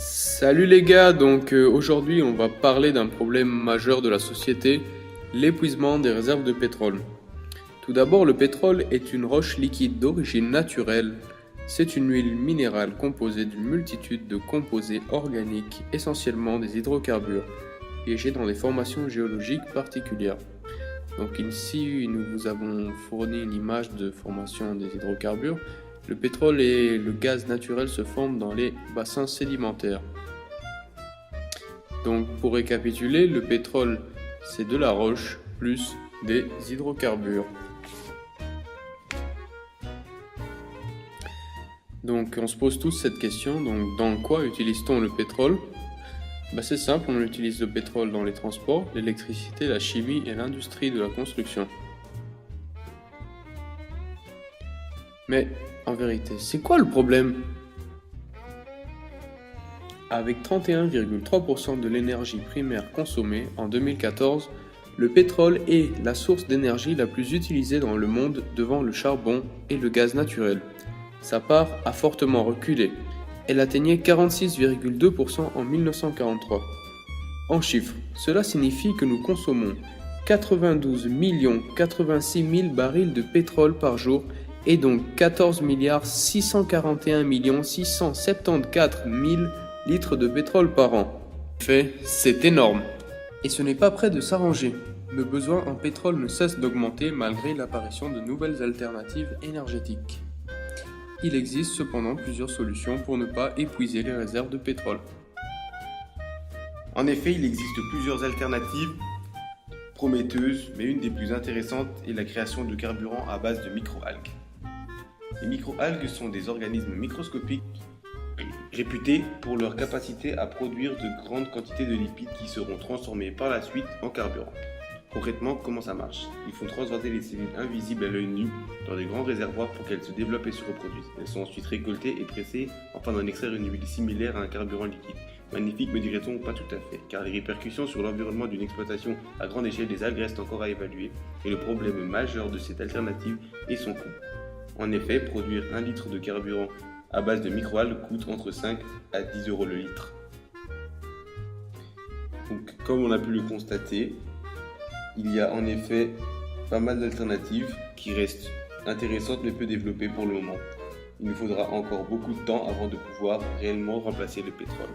Salut les gars, aujourd'hui on va parler d'un problème majeur de la société, l'épuisement des réserves de pétrole. Tout d'abord, le pétrole est une roche liquide d'origine naturelle. C'est une huile minérale composée d'une multitude de composés organiques, essentiellement des hydrocarbures, piégés dans des formations géologiques particulières. Donc ici, nous vous avons fourni une image de formation des hydrocarbures. Le pétrole et le gaz naturel se forment dans les bassins sédimentaires. Donc pour récapituler, le pétrole c'est de la roche plus des hydrocarbures. Donc on se pose tous cette question, donc dans quoi utilise-t-on le pétrole? C'est simple, on utilise le pétrole dans les transports, l'électricité, la chimie et l'industrie de la construction. Mais en vérité, c'est quoi le problème? Avec 31,3% de l'énergie primaire consommée en 2014, le pétrole est la source d'énergie la plus utilisée dans le monde devant le charbon et le gaz naturel. Sa part a fortement reculé. Elle atteignait 46,2% en 1943. En chiffres, cela signifie que nous consommons 92 086 000 barils de pétrole par jour et donc 14 641 674 000 litres de pétrole par an. En fait, c'est énorme. Et ce n'est pas près de s'arranger. Le besoin en pétrole ne cesse d'augmenter malgré l'apparition de nouvelles alternatives énergétiques. Il existe cependant plusieurs solutions pour ne pas épuiser les réserves de pétrole. En effet, il existe plusieurs alternatives prometteuses, mais une des plus intéressantes est la création de carburants à base de microalgues. Les microalgues sont des organismes microscopiques réputés pour leur capacité à produire de grandes quantités de lipides qui seront transformés par la suite en carburant. Concrètement, comment ça marche? Ils font transvaser les cellules invisibles à l'œil nu dans de grands réservoirs pour qu'elles se développent et se reproduisent. Elles sont ensuite récoltées et pressées afin d'en extraire une huile similaire à un carburant liquide. Magnifique, me dirait-on? Pas tout à fait, car les répercussions sur l'environnement d'une exploitation à grande échelle des algues restent encore à évaluer, et le problème majeur de cette alternative est son coût. En effet, produire 1 litre de carburant à base de microalgues coûte entre 5 à 10 euros le litre. Donc, comme on a pu le constater, il y a en effet pas mal d'alternatives qui restent intéressantes mais peu développées pour le moment. Il nous faudra encore beaucoup de temps avant de pouvoir réellement remplacer le pétrole.